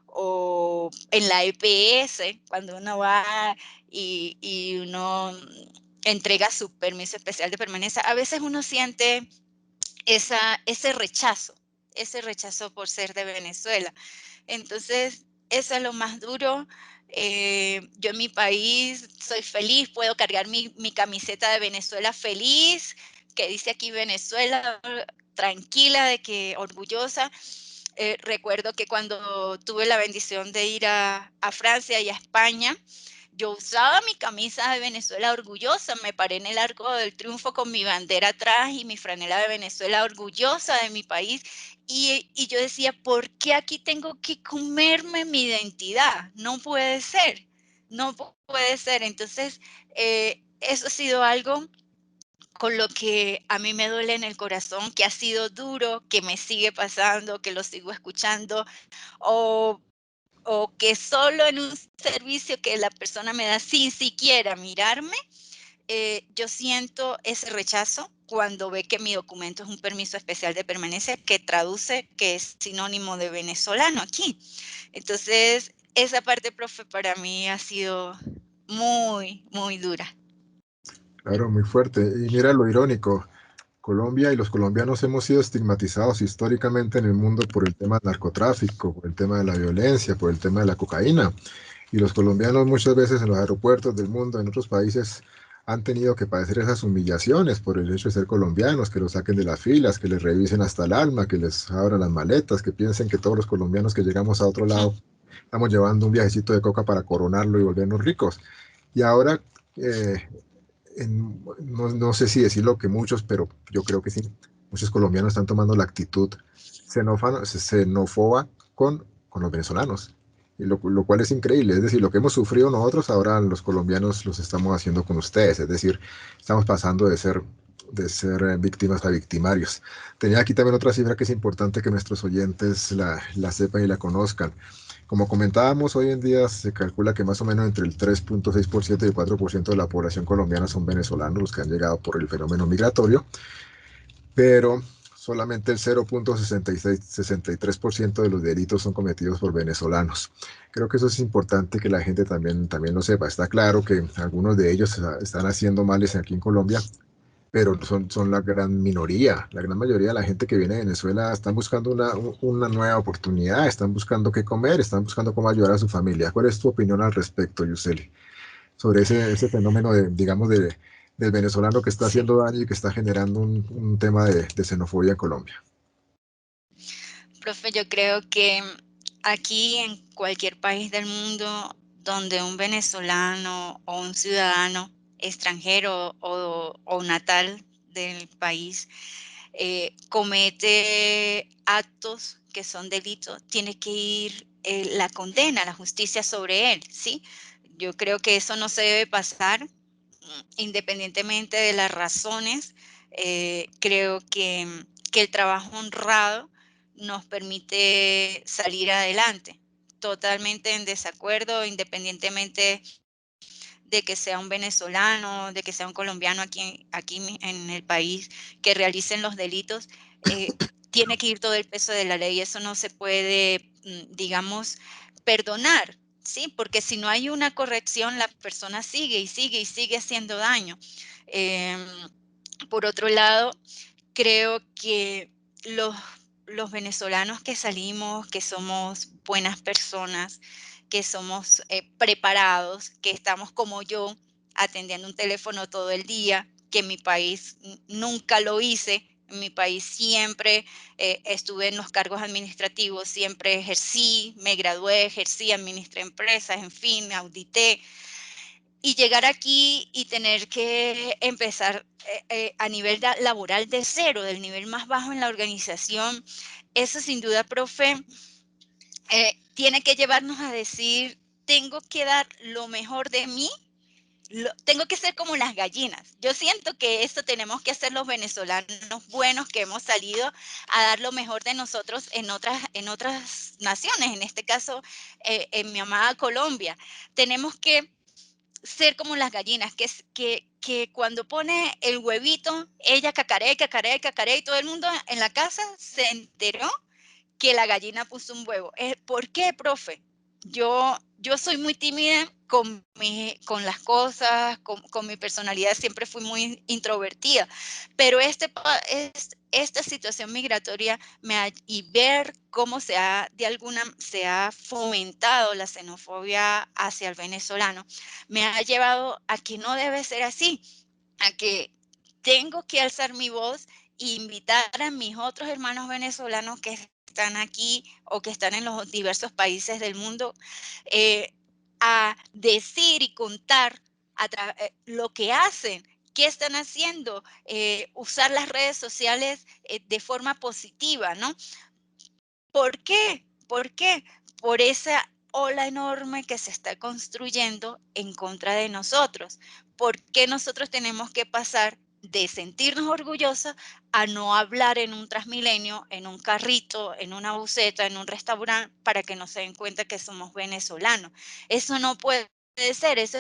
o en la EPS, cuando uno va y uno entrega su permiso especial de permanencia, a veces uno siente ese rechazo por ser de Venezuela. Entonces, eso es lo más duro. Yo en mi país soy feliz, puedo cargar mi camiseta de Venezuela feliz, que dice aquí Venezuela, tranquila, de que orgullosa. Recuerdo que cuando tuve la bendición de ir a Francia y a España, yo usaba mi camisa de Venezuela orgullosa, me paré en el Arco del Triunfo con mi bandera atrás y mi franela de Venezuela orgullosa de mi país, y yo decía, ¿por qué aquí tengo que comerme mi identidad? No puede ser, no puede ser. Entonces, eso ha sido algo con lo que a mí me duele en el corazón, que ha sido duro, que me sigue pasando, que lo sigo escuchando, o, o que solo en un servicio que la persona me da sin siquiera mirarme, yo siento ese rechazo cuando ve que mi documento es un permiso especial de permanencia que traduce que es sinónimo de venezolano aquí. Entonces, esa parte, profe, para mí ha sido muy, muy dura. Claro, muy fuerte. Y mira lo irónico, Colombia y los colombianos hemos sido estigmatizados históricamente en el mundo por el tema del narcotráfico, por el tema de la violencia, por el tema de la cocaína. Y los colombianos muchas veces en los aeropuertos del mundo, en otros países, han tenido que padecer esas humillaciones por el hecho de ser colombianos, que los saquen de las filas, que les revisen hasta el alma, que les abran las maletas, que piensen que todos los colombianos que llegamos a otro lado estamos llevando un viajecito de coca para coronarlo y volvernos ricos. Y ahora, eh, no sé si decirlo que muchos, pero yo creo que sí, muchos colombianos están tomando la actitud xenófoba con los venezolanos, y lo cual es increíble. Es decir, lo que hemos sufrido nosotros, ahora los colombianos los estamos haciendo con ustedes. Es decir, estamos pasando de ser víctimas a victimarios. Tenía aquí también otra cifra que es importante que nuestros oyentes la sepan y la conozcan. Como comentábamos, hoy en día se calcula que más o menos entre el 3,6% y el 4% de la población colombiana son venezolanos, los que han llegado por el fenómeno migratorio, pero solamente el 0,63% de los delitos son cometidos por venezolanos. Creo que eso es importante que la gente también lo sepa. Está claro que algunos de ellos están haciendo males aquí en Colombia, pero son la gran minoría. La gran mayoría de la gente que viene de Venezuela están buscando una nueva oportunidad, están buscando qué comer, están buscando cómo ayudar a su familia. ¿Cuál es tu opinión al respecto, Yuseli, sobre ese fenómeno de, digamos, del venezolano que está Sí. haciendo daño y que está generando un tema de xenofobia en Colombia? Profe, yo creo que aquí en cualquier país del mundo donde un venezolano o un ciudadano extranjero o natal del país comete actos que son delitos, tiene que ir la condena, la justicia sobre él, ¿sí? Yo creo que eso no se debe pasar independientemente de las razones. Creo que el trabajo honrado nos permite salir adelante, totalmente en desacuerdo, independientemente de que sea un venezolano, de que sea un colombiano aquí en el país, que realicen los delitos, tiene que ir todo el peso de la ley. Eso no se puede, digamos, perdonar, ¿sí? Porque si no hay una corrección, la persona sigue y sigue y sigue haciendo daño. Em, por otro lado, creo que los, los venezolanos que salimos, que somos buenas personas, que somos preparados, que estamos como yo, atendiendo un teléfono todo el día, que en mi país nunca lo hice. En mi país siempre estuve en los cargos administrativos, siempre ejercí, me gradué, ejercí, administré empresas, en fin, audité, y llegar aquí y tener que empezar a nivel laboral de cero, del nivel más bajo en la organización, eso sin duda, profe, tiene que llevarnos a decir, tengo que dar lo mejor de mí, tengo que ser como las gallinas. Yo siento que esto tenemos que hacer los venezolanos buenos que hemos salido a dar lo mejor de nosotros en otras naciones, en este caso en mi amada Colombia. Tenemos que ser como las gallinas, que cuando pone el huevito, ella cacarea, cacarea, cacarea, y todo el mundo en la casa se enteró que la gallina puso un huevo. ¿Por qué, profe? Yo soy muy tímida con las cosas, con mi personalidad, siempre fui muy introvertida, pero esta situación migratoria y ver cómo se ha fomentado la xenofobia hacia el venezolano, me ha llevado a que no debe ser así, a que tengo que alzar mi voz e invitar a mis otros hermanos venezolanos que están aquí o que están en los diversos países del mundo a decir y contar lo que hacen, qué están haciendo, usar las redes sociales de forma positiva, ¿no? ¿Por qué? ¿Por qué? Por esa ola enorme que se está construyendo en contra de nosotros. ¿Por qué nosotros tenemos que pasar de sentirnos orgullosos a no hablar en un Transmilenio, en un carrito, en una buseta, en un restaurante, para que no se den cuenta que somos venezolanos? Eso no puede ser, eso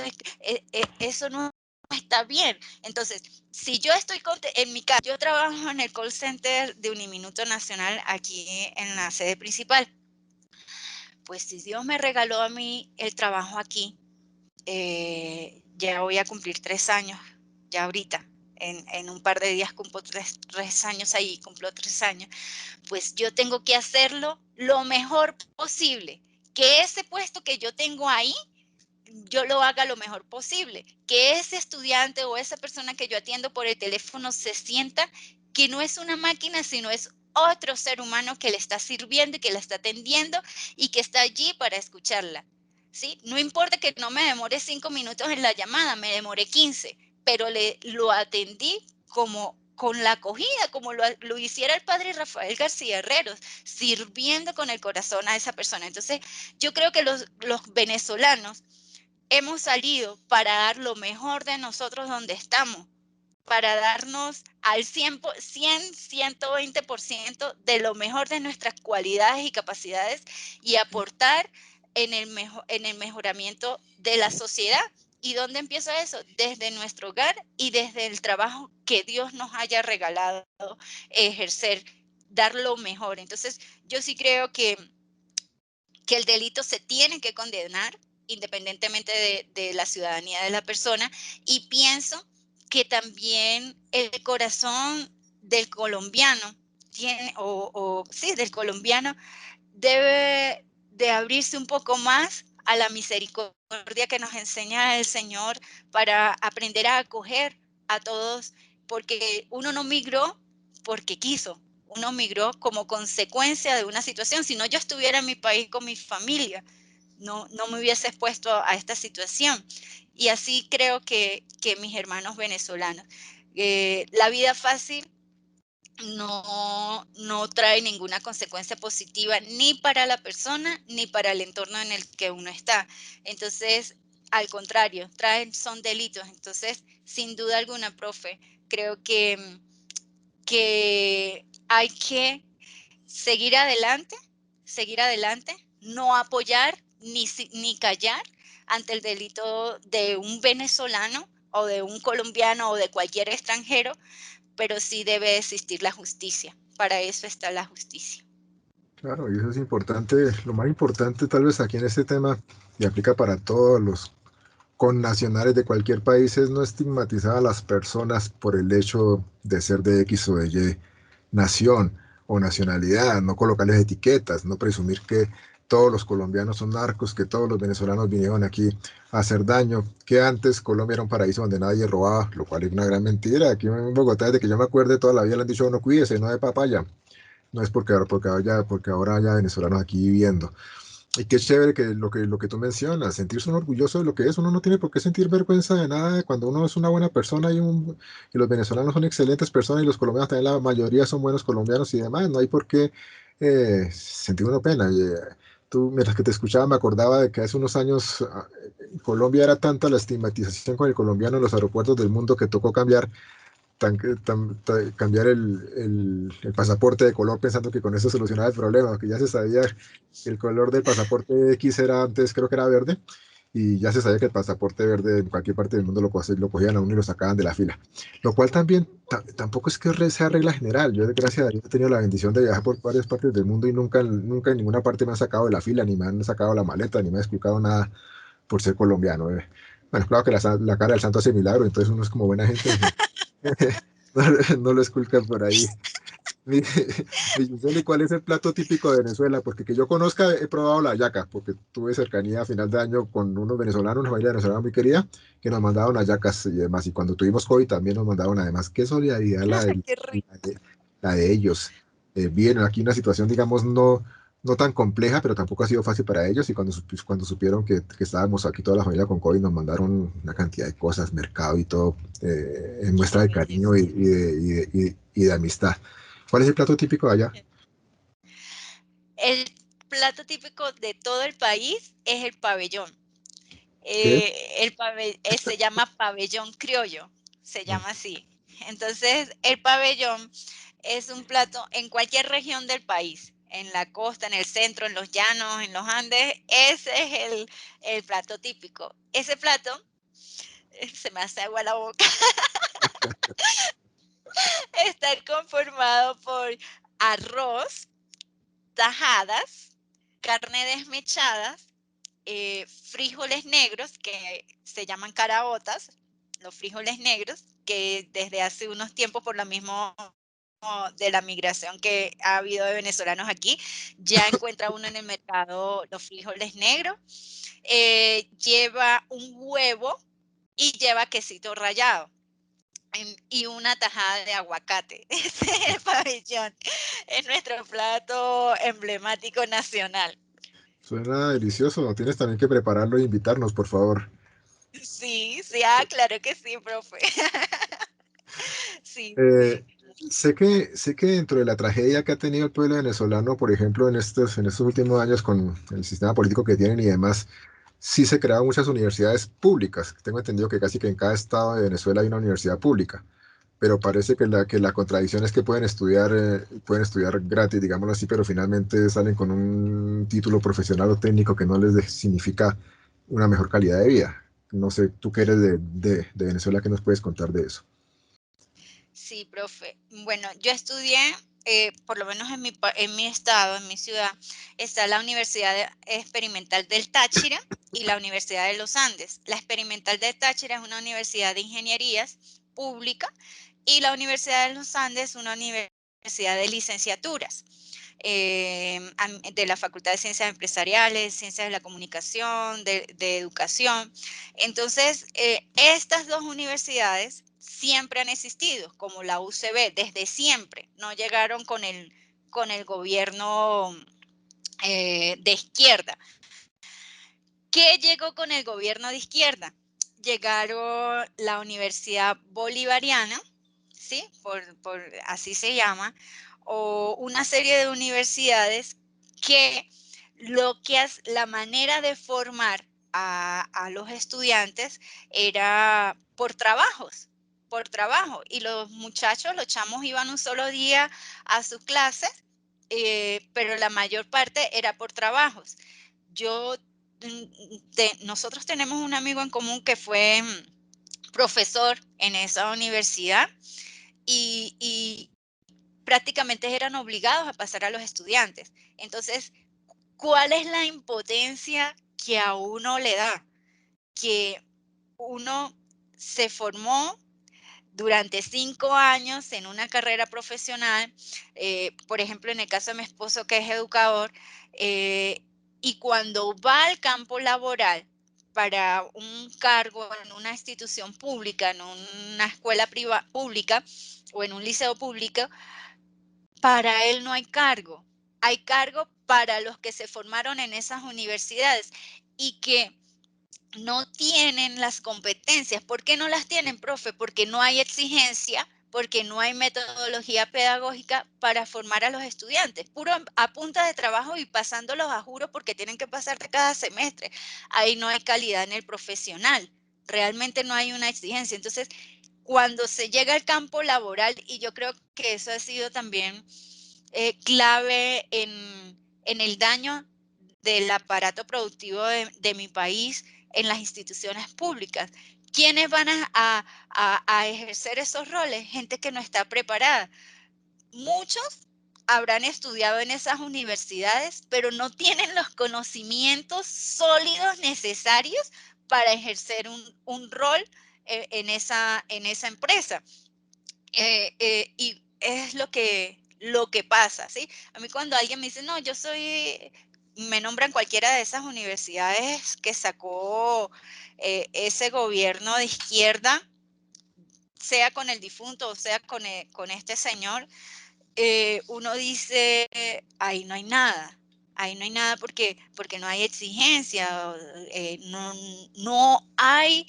no está bien. Entonces, si yo estoy en mi casa, yo trabajo en el call center de Uniminuto Nacional aquí en la sede principal. Pues si Dios me regaló a mí el trabajo aquí, ya voy a cumplir 3 años, ya ahorita. En un par de días cumplo tres años ahí, cumplo 3 años. Pues yo tengo que hacerlo lo mejor posible. Que ese puesto que yo tengo ahí yo lo haga lo mejor posible, que ese estudiante o esa persona que yo atiendo por el teléfono se sienta que no es una máquina, sino es otro ser humano que le está sirviendo y que la está atendiendo y que está allí para escucharla. ¿Sí? No importa que no me demore 5 minutos en la llamada, me demoré 15, pero lo atendí como con la acogida, como lo hiciera el padre Rafael García Herreros, sirviendo con el corazón a esa persona. Entonces, yo creo que los venezolanos hemos salido para dar lo mejor de nosotros donde estamos, para darnos al 120% de lo mejor de nuestras cualidades y capacidades y aportar en el mejoramiento de la sociedad. ¿Y dónde empieza eso? Desde nuestro hogar y desde el trabajo que Dios nos haya regalado ejercer, dar lo mejor. Entonces, yo sí creo que el delito se tiene que condenar independientemente de la ciudadanía de la persona, y pienso que también el corazón del colombiano tiene, sí, del colombiano debe de abrirse un poco más a la misericordia que nos enseña el Señor para aprender a acoger a todos, porque uno no migró porque quiso, uno migró como consecuencia de una situación. Si no, yo estuviera en mi país con mi familia, no me hubiese expuesto a esta situación. Y así creo que mis hermanos venezolanos. La vida fácil no trae ninguna consecuencia positiva ni para la persona ni para el entorno en el que uno está. Entonces, al contrario, son delitos. Entonces, sin duda alguna, profe, creo que hay que seguir adelante, no apoyar ni callar ante el delito de un venezolano o de un colombiano o de cualquier extranjero, pero sí debe existir la justicia. Para eso está la justicia. Claro, y eso es importante, lo más importante tal vez aquí en este tema, y aplica para todos los connacionales de cualquier país, es no estigmatizar a las personas por el hecho de ser de X o de Y nación o nacionalidad, no colocarles etiquetas, no presumir que todos los colombianos son narcos, que todos los venezolanos vinieron aquí a hacer daño, que antes Colombia era un paraíso donde nadie robaba, lo cual es una gran mentira. Aquí en Bogotá, desde que yo me acuerdo, toda la vida le han dicho, no cuídese, no de papaya. No es porque ahora haya venezolanos aquí viviendo. Y qué chévere lo que tú mencionas, sentirse uno orgulloso de lo que es. Uno no tiene por qué sentir vergüenza de nada cuando uno es una buena persona y los venezolanos son excelentes personas y los colombianos también, la mayoría son buenos colombianos y demás. No hay por qué sentir una pena. Tú, mientras que te escuchaba, me acordaba de que hace unos años en Colombia era tanta la estigmatización con el colombiano en los aeropuertos del mundo que tocó cambiar el pasaporte de color pensando que con eso solucionaba el problema, que ya se sabía que el color del pasaporte X era antes, creo que era verde, y ya se sabía que el pasaporte verde en cualquier parte del mundo lo cogían a uno y lo sacaban de la fila. Lo cual también tampoco es que sea regla general. Yo, gracias a Dios, he tenido la bendición de viajar por varias partes del mundo y nunca en ninguna parte me han sacado de la fila, ni me han sacado la maleta, ni me han explicado nada por ser colombiano. Bueno, claro que la cara del santo hace milagro, entonces uno es como buena gente. No, no lo esculcan por ahí. Mi, Giselle, ¿cuál es el plato típico de Venezuela? Porque que yo conozca, he probado la yaca, porque tuve cercanía a final de año con unos venezolanos, una familia venezolana muy querida, que nos mandaron hallacas y demás. Y cuando tuvimos COVID también nos mandaron además. Qué solidaridad Qué rico. la de ellos. Bien, aquí una situación, digamos, no tan compleja, pero tampoco ha sido fácil para ellos. Y cuando supieron que estábamos aquí toda la familia con COVID, nos mandaron una cantidad de cosas, mercado y todo, en muestra Qué de belleza. cariño y de amistad. ¿Cuál es el plato típico de allá? El plato típico de todo el país es el pabellón. ¿Qué? Se llama pabellón criollo, se llama así. Entonces, el pabellón es un plato en cualquier región del país, en la costa, en el centro, en los llanos, en los Andes, ese es el plato típico. Ese plato, se me hace agua la boca, está conformado por arroz, tajadas, carne desmechada, frijoles negros que se llaman caraotas, los frijoles negros, que desde hace unos tiempos por lo mismo de la migración que ha habido de venezolanos aquí, ya encuentra uno en el mercado los frijoles negros, lleva un huevo y lleva quesito rallado y una tajada de aguacate. Ese es el pabellón, es nuestro plato emblemático nacional. Suena delicioso. Tienes también que prepararlo e invitarnos, por favor. Sí, sí, claro que sí, profe. Sí, Eh, sí. sé que dentro de la tragedia que ha tenido el pueblo venezolano, por ejemplo, en estos últimos años con el sistema político que tienen y demás, sí se crearon muchas universidades públicas. Tengo entendido que casi que en cada estado de Venezuela hay una universidad pública, pero parece que la contradicción es que pueden estudiar gratis, digámoslo así, pero finalmente salen con un título profesional o técnico que no significa una mejor calidad de vida. No sé, tú que eres de Venezuela, ¿qué nos puedes contar de eso? Sí, profe. Bueno, yo estudié, por lo menos en mi estado, en mi ciudad, está la Experimental del Táchira y la Universidad de los Andes. La Experimental del Táchira es una universidad de ingenierías pública, y la Universidad de los Andes, una universidad de licenciaturas, de la Facultad de Ciencias Empresariales, Ciencias de la Comunicación, de Educación. Entonces, estas dos universidades siempre han existido, como la UCB, desde siempre. No llegaron con el gobierno de izquierda. ¿Qué llegó con el gobierno de izquierda? Llegaron la Universidad Bolivariana, ¿sí? Así se llama, o una serie de universidades que la manera de formar a los estudiantes era por trabajo, y los muchachos, los chamos iban un solo día a sus clases, pero la mayor parte era por trabajos. Yo, nosotros tenemos un amigo en común que fue profesor en esa universidad, y prácticamente eran obligados a pasar a los estudiantes. Entonces, ¿cuál es la impotencia que a uno le da? Que uno se formó durante 5 años en una carrera profesional, por ejemplo, en el caso de mi esposo, que es educador, y cuando va al campo laboral para un cargo en una institución pública, en una escuela pública o en un liceo público, para él no hay cargo. Hay cargo para los que se formaron en esas universidades y que no tienen las competencias. ¿Por qué no las tienen, profe? Porque no hay exigencia, porque no hay metodología pedagógica para formar a los estudiantes. Puro a punta de trabajo y pasándolos a juro porque tienen que pasar cada semestre. Ahí no hay calidad en el profesional. Realmente no hay una exigencia. Entonces, cuando se llega al campo laboral, y yo creo que eso ha sido también clave en el daño del aparato productivo de mi país en las instituciones públicas. ¿Quiénes van a ejercer esos roles? Gente que no está preparada. Muchos habrán estudiado en esas universidades, pero no tienen los conocimientos sólidos necesarios para ejercer un rol en esa empresa. Y es lo que pasa, ¿sí? A mí cuando alguien me dice, no, me nombran cualquiera de esas universidades que sacó ese gobierno de izquierda, sea con el difunto o sea con este señor, uno dice, ahí no hay nada. Ahí no hay nada porque no hay exigencia, no hay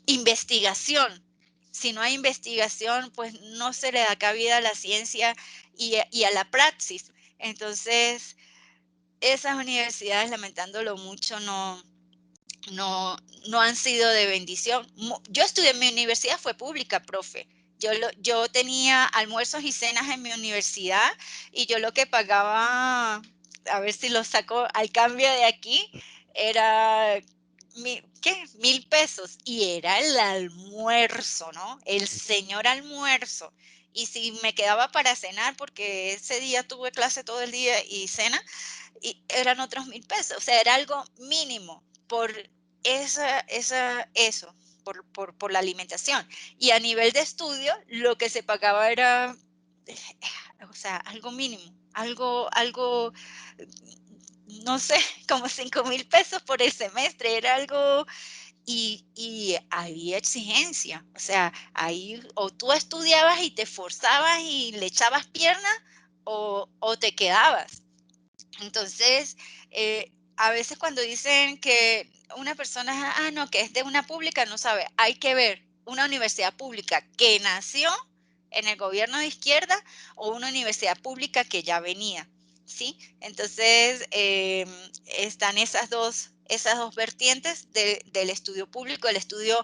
investigación. Si no hay investigación, pues no se le da cabida a la ciencia y a la praxis. Entonces, esas universidades, lamentándolo mucho, no han sido de bendición. Yo estudié, mi universidad fue pública, profe. Yo tenía almuerzos y cenas en mi universidad, y yo lo que pagaba, a ver si lo saco al cambio de aquí, era ¿qué? 1,000 pesos, y era el almuerzo, ¿no? El señor almuerzo. Y si me quedaba para cenar, porque ese día tuve clase todo el día y cena, y eran otros 1,000 pesos. O sea, era algo mínimo por eso, por la alimentación. Y a nivel de estudio, lo que se pagaba era, o sea, algo mínimo, algo, no sé, como 5,000 pesos por el semestre. Era algo, y había exigencia. O sea, ahí o tú estudiabas y te forzabas y le echabas pierna, o te quedabas. Entonces, a veces cuando dicen que una persona, no, que es de una pública, no sabe, hay que ver una universidad pública que nació en el gobierno de izquierda o una universidad pública que ya venía, ¿sí? Entonces, están esas dos vertientes del estudio público. El estudio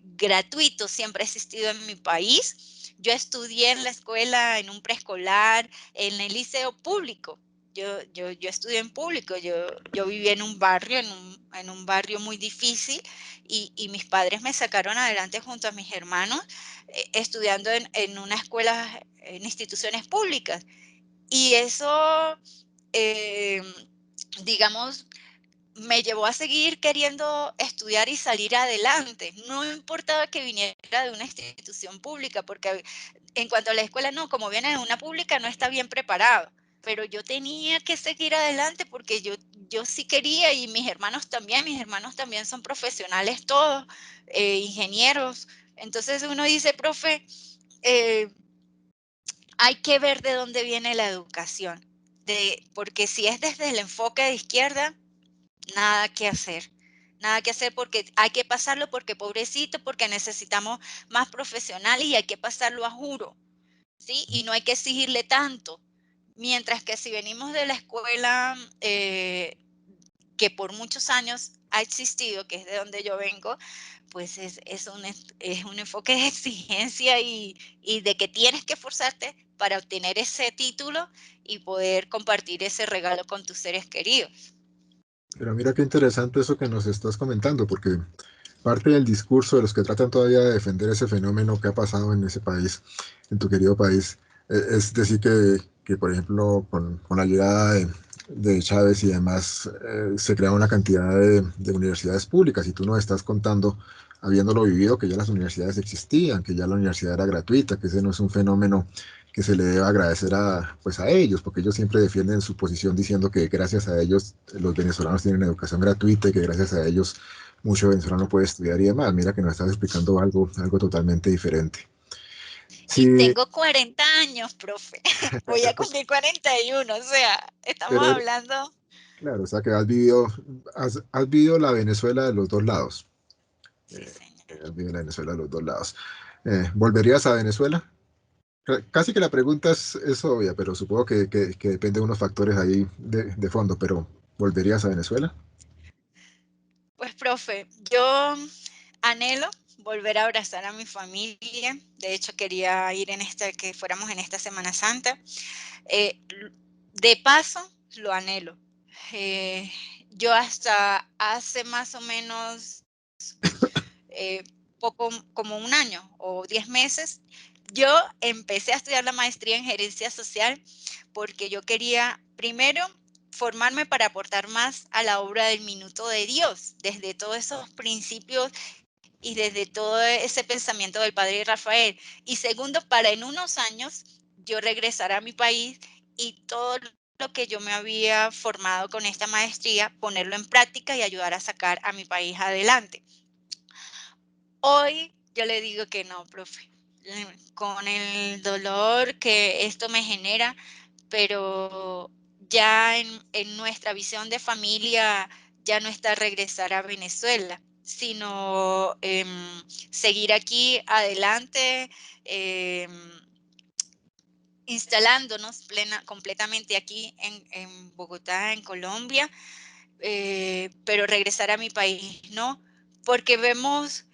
gratuito siempre ha existido en mi país. Yo estudié en la escuela, en un preescolar, en el liceo público. Yo estudié en público. Yo viví en un barrio, en un barrio muy difícil, y mis padres me sacaron adelante junto a mis hermanos, estudiando en una escuela, en instituciones públicas. Y eso, eh, digamos, me llevó a seguir queriendo estudiar y salir adelante. No importaba que viniera de una institución pública, porque en cuanto a la escuela, no, como viene de una pública, no está bien preparado. Pero yo tenía que seguir adelante porque yo sí quería, y mis hermanos también son profesionales todos, ingenieros. Entonces uno dice, profe, hay que ver de dónde viene la educación, porque si es desde el enfoque de izquierda, nada que hacer. Nada que hacer porque hay que pasarlo, porque pobrecito, porque necesitamos más profesionales y hay que pasarlo a juro, ¿sí? Y no hay que exigirle tanto. Mientras que si venimos de la escuela que por muchos años ha existido, que es de donde yo vengo, pues es un enfoque de exigencia y de que tienes que esforzarte para obtener ese título y poder compartir ese regalo con tus seres queridos. Pero mira qué interesante eso que nos estás comentando, porque parte del discurso de los que tratan todavía de defender ese fenómeno que ha pasado en ese país, en tu querido país, es decir que, por ejemplo, con la llegada de Chávez y demás, se crea una cantidad de universidades públicas y tú nos estás contando, habiéndolo vivido, que ya las universidades existían, que ya la universidad era gratuita, que ese no es un fenómeno que se le debe agradecer pues a ellos, porque ellos siempre defienden su posición diciendo que gracias a ellos los venezolanos tienen educación gratuita y que gracias a ellos mucho venezolano puede estudiar y demás. Mira que nos estás explicando algo totalmente diferente. Y Sí, tengo 40 años, profe. Voy a cumplir 41, o sea, estamos pero hablando. claro, o sea que has vivido la Venezuela de los dos lados. Sí, señor. Has vivido la Venezuela de los dos lados. ¿Volverías a Venezuela? Casi que la pregunta es obvia, pero supongo que depende de unos factores ahí de fondo, pero ¿volverías a Venezuela? Pues, profe, yo anhelo volver a abrazar a mi familia. De hecho, quería ir que fuéramos en esta Semana Santa. Eh, de paso, lo anhelo. Eh, yo hasta hace más o menos eh, poco, como un año o 10 meses, yo empecé a estudiar la maestría en gerencia social porque yo quería primero formarme para aportar más a la obra del minuto de Dios, desde todos esos principios y desde todo ese pensamiento del padre Rafael. Y segundo, para en unos años yo regresar a mi país y todo lo que yo me había formado con esta maestría, ponerlo en práctica y ayudar a sacar a mi país adelante. Hoy yo le digo que no, profe, con el dolor que esto me genera, pero ya en nuestra visión de familia ya no está regresar a Venezuela, sino seguir aquí adelante, instalándonos completamente aquí en Bogotá, en Colombia, pero regresar a mi país, ¿no? Porque vemos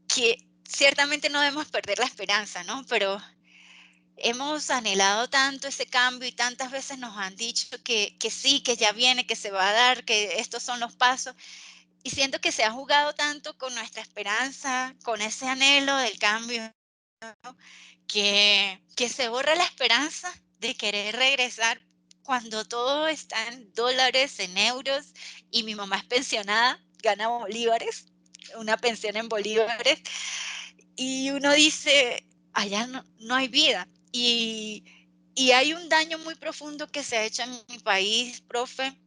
que ciertamente no debemos perder la esperanza, ¿no? Pero hemos anhelado tanto ese cambio y tantas veces nos han dicho que sí, que ya viene, que se va a dar, que estos son los pasos. Y siento que se ha jugado tanto con nuestra esperanza, con ese anhelo del cambio, que se borra la esperanza de querer regresar cuando todo está en dólares, en euros, y mi mamá es pensionada, gana bolívares, una pensión en bolívares, y uno dice, allá no hay vida. Y hay un daño muy profundo que se ha hecho en mi país, profe,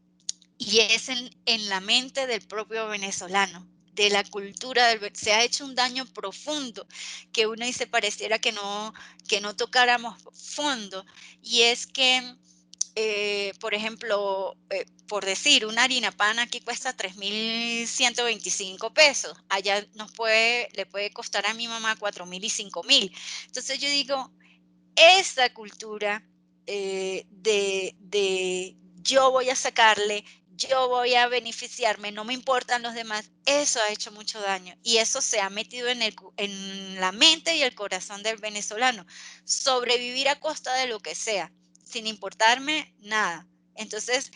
y es en la mente del propio venezolano, de la cultura se ha hecho un daño profundo que uno dice pareciera que no tocáramos fondo, y es que por ejemplo, por decir, una harina pan aquí cuesta 3.125 pesos. Allá le puede costar a mi mamá 4.000 y 5.000. Entonces yo digo, esa cultura de yo voy a sacarle, yo voy a beneficiarme, no me importan los demás, eso ha hecho mucho daño y eso se ha metido en la mente y el corazón del venezolano. Sobrevivir a costa de lo que sea, sin importarme nada. Entonces,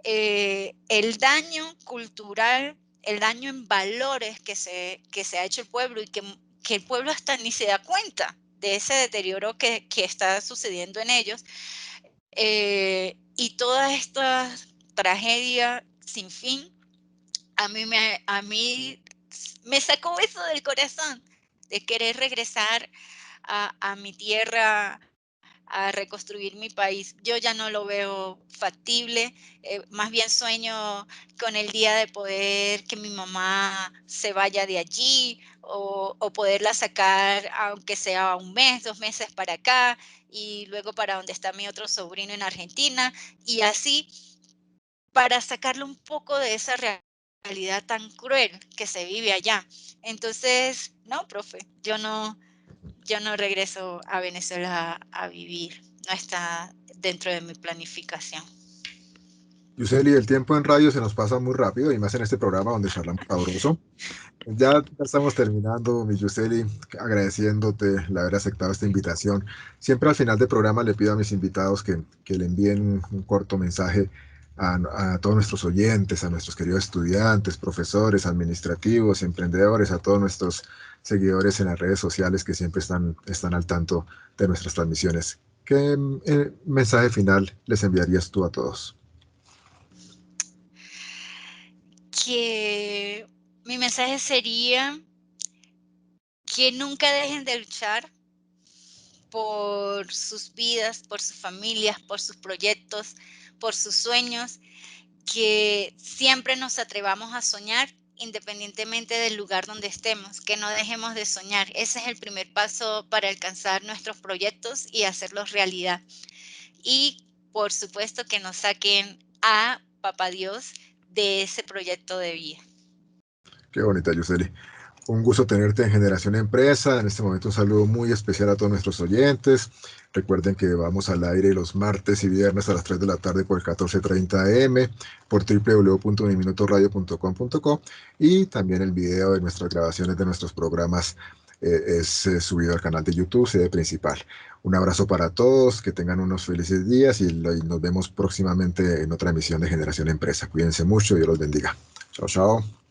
el daño cultural, el daño en valores que se ha hecho el pueblo y que el pueblo hasta ni se da cuenta de ese deterioro que está sucediendo en ellos. Y toda esta tragedia sin fin, a mí me sacó eso del corazón, de querer regresar a mi tierra, a reconstruir mi país. Yo ya no lo veo factible, más bien sueño con el día de poder que mi mamá se vaya de allí o poderla sacar, aunque sea un mes, 2 meses para acá y luego para donde está mi otro sobrino en Argentina y así para sacarlo un poco de esa realidad tan cruel que se vive allá. Entonces, no, profe, yo no regreso a Venezuela a vivir, no está dentro de mi planificación. Yuseli, el tiempo en radio se nos pasa muy rápido y más en este programa donde charlamos sabroso. Ya estamos terminando, mi Yuseli, agradeciéndote el haber aceptado esta invitación. Siempre al final del programa le pido a mis invitados que le envíen un corto mensaje a todos nuestros oyentes, a nuestros queridos estudiantes, profesores, administrativos, emprendedores, a todos nuestros seguidores en las redes sociales que siempre están al tanto de nuestras transmisiones. ¿Qué mensaje final les enviarías tú a todos? Que mi mensaje sería que nunca dejen de luchar por sus vidas, por sus familias, por sus proyectos, por sus sueños, que siempre nos atrevamos a soñar independientemente del lugar donde estemos, que no dejemos de soñar. Ese es el primer paso para alcanzar nuestros proyectos y hacerlos realidad. Y por supuesto que nos saquen a Papá Dios de ese proyecto de vida. Qué bonita, Yuseli. Un gusto tenerte en Generación Empresa. En este momento un saludo muy especial a todos nuestros oyentes. Recuerden que vamos al aire los martes y viernes a las 3 de la tarde por el 14:30 AM, por www.uniminutoradio.com.co y también el video de nuestras grabaciones de nuestros programas es subido al canal de YouTube, sede principal. Un abrazo para todos, que tengan unos felices días y nos vemos próximamente en otra emisión de Generación Empresa. Cuídense mucho y Dios los bendiga. Chao, chao.